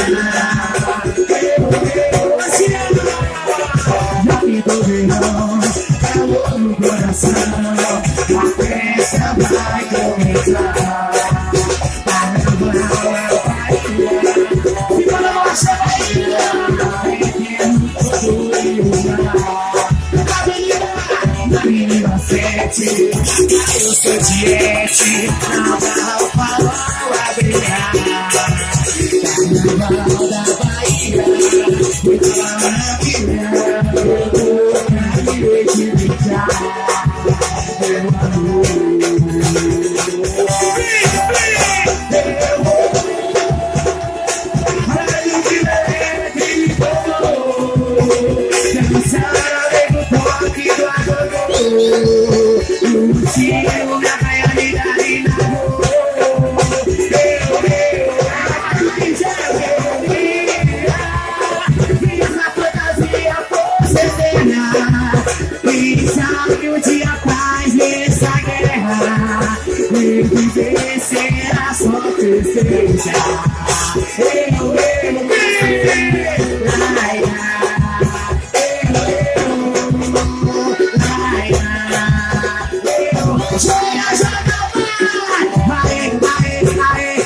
Já pintou verão, calor no coração, a festa vai começar. Fica na nossa Bahia, na menina 7, eu sou diete, não dá o farol a brilhar. Carnaval da Bahia, fica lá na filha, eu tô na direita de já, meu amor. Lutinho na baianidade na rua. Fiz a fantasia por cena. E sabe o dia faz nessa guerra. E viver será só tristeza. Eu, ai, ai.